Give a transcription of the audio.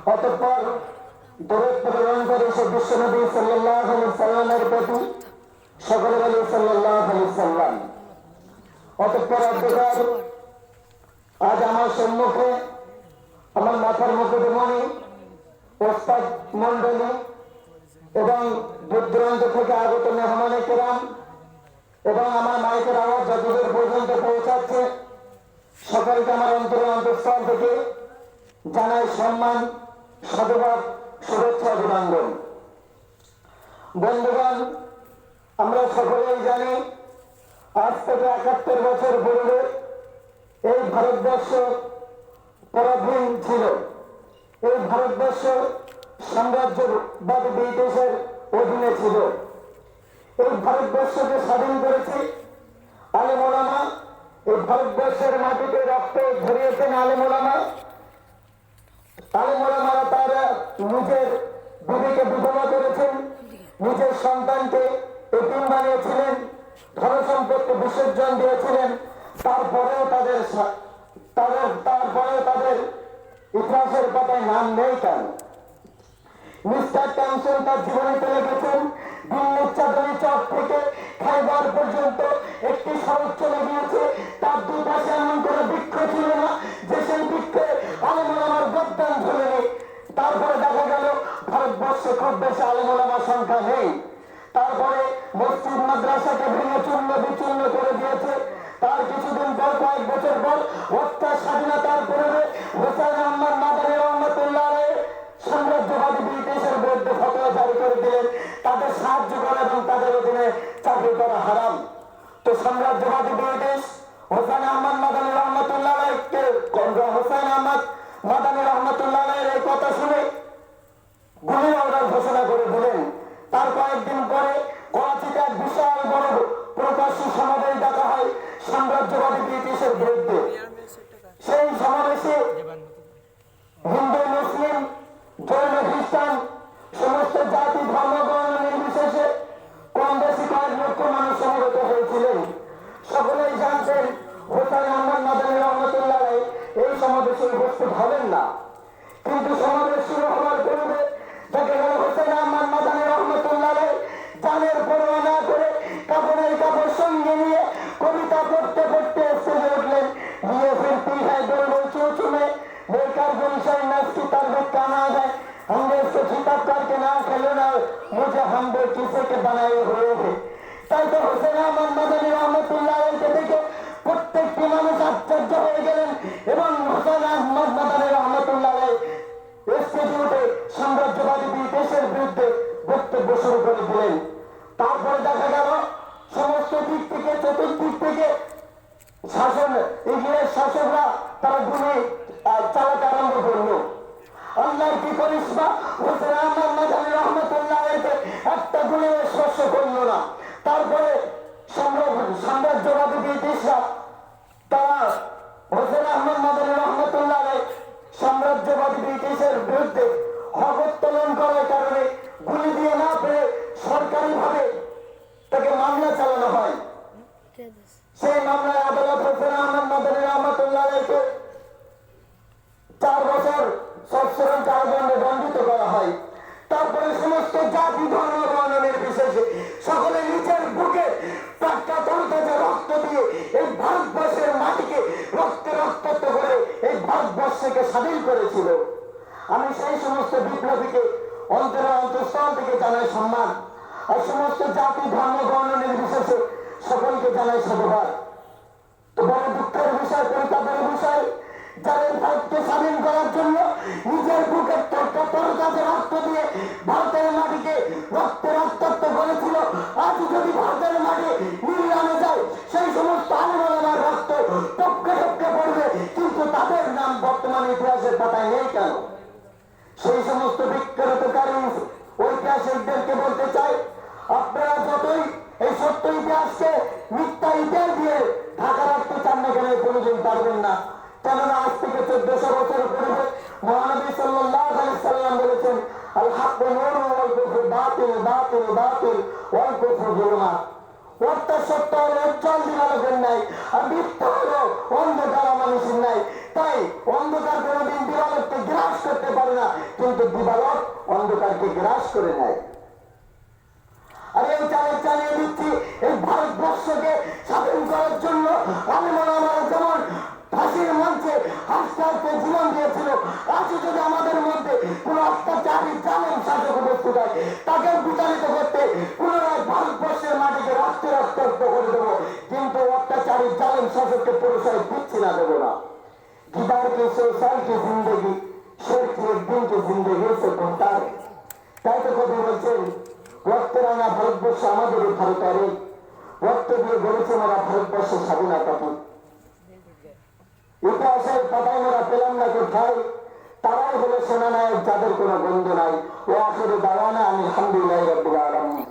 অতঃপর দরুদ প্রেরণ করে সে বিশ্বনবী সাল্লাল্লাহু আলাইহি সাল্লামের প্রতি সকলে বলে সাল্লাল্লাহু আলাইহি সাল্লাম। অতঃপর অন্ধকার আজ আমার সম্মুখে আমার মাথার মুকুটমণি ওস্তাদ মন্ডলী এবং দূর দূরান্ত থেকে আগত মেহমানে কেরাম এবং আমার মাইকের আওয়াজ যতদূর পর্যন্ত পৌঁছাচ্ছে সকলকে আমার অন্তঃস্থল থেকে জানাই সম্মান, সাধুবাদ, শুভেচ্ছা, অভিনন্দন। বন্ধুগণ, আমরা সকলেই জানি আজ থেকে ৭১ বছর পূর্বে এই ভারতবর্ষ পরাধীন ছিল। এই ভারতবর্ষ সাম্রাজ্যবাদী ব্রিটিশের অধীনে ছিল। এই ভারতবর্ষকে স্বাধীন করেছে আলেম ওলামা। এই ভারতবর্ষের মাটিতে রক্ত ঝরিয়েছেন আলেম ওলামা। আলেম ওলামারা তারা নিজের বিবিকে বিধবা করেছেন, নিজের সন্তানকে এতিম বানিয়েছিলেন, ধন সম্পত্তি বিসর্জন দিয়েছিলেন। তারপরেও তাদের ইতিহাসের পাতায় নাম নেই কেন? মিস্টার টমসন তার জীবনীতে লিখেছেন, দিল্লির চাঁদনী চক থেকে খাইবার পর্যন্ত একটি সড়ক চলে গিয়েছে, তার দুই পাশে এমন কোনো বৃক্ষ ছিল না যে সেই বৃক্ষে আলেম ওলামার গদ্দান ঝুলেনি। তারপরে দেখা গেল ভারতবর্ষে খুব বেশি আলেম ওলামার সংখ্যা নেই। তারপরে মসজিদ মাদ্রাসাকে ভেঙে চূর্ণ বিচূর্ণ করে দিয়েছে। তার কিছুদিন পর, কয়েক বছর পর, হত্যার স্বাধীনতার পূর্বে হোসেন আহমদ মাদানী রহমতুল্লাহ আলাইহি সাম্রাজ্যবাদী ব্রিটিশের বিরুদ্ধে ফতোয়া জারি করে দিলেন, তাদের সাহায্য করা এবং তাদের অধীনে চাকরি করা হারাম। তো সাম্রাজ্যবাদী ব্রিটিশ হোসেন আহমদ মাদানী রহমতুল্লাহ আলাইহিকে হোসেন আহমদ মাদানী রহমতুল্লাহ আলাইহির এই কথা শুনে গুলি অর্ডার ঘোষণা করে দিলেন। তার কয়েকদিন পরে করাচিতে এক বিশাল বড় প্রকাশ্য সমাবেশ ডাকা হয় সাম্রাজ্যবাদী ব্রিটিশের বিরুদ্ধে। সেই সমাবেশে হিন্দু, মুসলিম, জৈন, খ্রিস্টান সমস্ত জাতি ধর্ম বর্ণ নির্বিশেষে কম বেশি কয়েক লক্ষ মানুষ সমবেত হয়েছিলেন। সকলেই জানতেন হোসেন আহমদ মাদানী রহমতুল্লাহ আলাইহি এই সমাবেশে উপস্থিত হবেন না। কিন্তু সমাবেশ শুরু হওয়ার পূর্বে দেখা গেল হোসেন আহমদ মাদানী রহমতুল্লাহ আলাইহি জানের পরোয়া না করে কাপড়ের কাপড় সঙ্গে নিয়ে কবিতা পড়তে পড়তে স্টেজে উঠলেন। নিয়ে ফিরতি হ্যাঁ গোলগোল চৌচু में बेकार गुलशन नस्की तरबियत का नाम है, हमने इसको खिताब करके नाम खेलना मुझे हम दो किसे के बनाए हुए थे। তাই তো হোসেন আহমদ মাদানী রহমতুল্লাহ আলাইহিকে দেখে প্রত্যেকটি মানুষ আশ্চর্য হয়ে গেলেন এবং হোসেন আহমদ মাদানী রহমতুল্লাহ আলাইহি স্টেজে উঠে সাম্রাজ্যবাদী ব্রিটিশের বিরুদ্ধে বক্তব্য শুরু করে দিলেন। তারপরে দেখা গেল সমস্ত দিক থেকে, চতুর্দিক থেকে শাসন, ইংরেজ শাসকরা তারা গুলি চালাতে আরম্ভ করলো। আল্লাহর কি করিশ্মা, হোসেন আহমদ মাদানী রহমতুল্লাহ আলাইহিকে একটা গুলি স্পর্শ করলো না। তারপরে সাম্রাজ্যবাদী ব্রিটিশরা তারা হোসেন আহমদ মাদানী রহমতুল্লাহ আলাইহি সাম্রাজ্যবাদী ব্রিটিশের বিরুদ্ধে হক উত্তোলন করার কারণে গুলি দিয়ে না পেরে সরকারিভাবে তাকে মামলা চালানো হয়। সেই মামলায় আদালত হোসেন আহমদ মাদানী রহমতুল্লাহ আলাইহিকে 4 বছর সশ্রম কারাদণ্ডে দণ্ডিত করা হয়। তারপরে সমস্ত জাতি ধর্ম বর্ণ নির্বিশেষে সকলে নিজের বুকে টাটকা তরতাজা রক্ত দিয়ে এই ভারতবর্ষের মাটিকে রক্তে রক্তাক্ত করে এই ভারতবর্ষকে স্বাধীন করেছিল। আমি সেই সমস্ত বিপ্লবীকে অন্তঃস্থল থেকে জানাই সম্মান, আর সমস্ত জাতি ধর্ম বর্ণ নির্বিশেষে সকলকে জানাই সাধুবাদ। তো বড় দুঃখের বিষয়, পরিতাপের বিষয়, যারা ভারতকে স্বাধীন করার জন্য নিজের বুকের তরতাজা রক্ত দিয়ে ভারতের মাটিকে রক্তে রক্তাক্ত করেছিল, আজ যদি ভারতের মাটি নির্মাণে যায় সেই সমস্ত আলেম ওলামার রক্ত টপকে টপকে পড়বে, কিন্তু তাদের নাম বর্তমান ইতিহাসের পাতায় নেই কেন? সেই সমস্ত বিখ্যাতকারী ঐতিহাসিকদেরকে বলতে চাই, আপনারা যতই এই সত্য ইতিহাসকে মিথ্যা ইতিহাস দিয়ে ঢাকা রাখতে চান না কেন, কোনোদিন পারবেন না। কেননা আজ থেকে 1400 বছর পূর্বে মহানবী সাল্লাল্লাহু আলাইহি সাল্লাম বলেছেন, আল হাক্কু নূরুন ওয়াল কুফরু বাতিল বাতিল বাতিল ওয়াল কুফরু যুলুমাত। অর্থাৎ সত্য হলো উজ্জ্বল দিবালোকের নাই, আর মিথ্যা হলো অন্ধকার মানুষের নাই। তাই অন্ধকার কোনোদিন দিবালোককে গ্রাস করতে পারে না, কিন্তু দিবালক অন্ধকারকে গ্রাস করে নেয়। আর এই চালিয়ে দিচ্ছি এই ভারতবর্ষকে স্বাধীন করার জন্য আমি মনে আমার যেমন ফাঁসির মঞ্চে হাসতে হাসতে জীবন দিয়েছিল, আজও যদি আমাদের মধ্যে কোন অত্যাচারী জালেম শাসক উপস্থিত হয় তাকে বিতাড়িত করতে পুনরায় ভারতবর্ষের মাটিকে রক্তাক্ত করে দেবো, কিন্তু অত্যাচারী জালেম শাসককে পুরস্কার দিচ্ছি না, দেবো না। गिटार के 100 साल की जिंदगी शेर की एक दिन की जिंदगी से बनता है। তাই তো কবি বলছেন রক্ত রাঙা ভারতবর্ষ আমাদের ভারতারে, রক্ত দিয়ে গড়েছে আমরা ভারতবর্ষ স্বাধীনতাকে। ইতিহাসের পাতায় আমরা পেলাম না কোথায়, তারাই হলো সেনানায়ক যাদের কোনো গন্ধ নাই। ও আখেরে দাওয়ানা আলহামদুলিল্লাহি রাব্বিল আলামিন।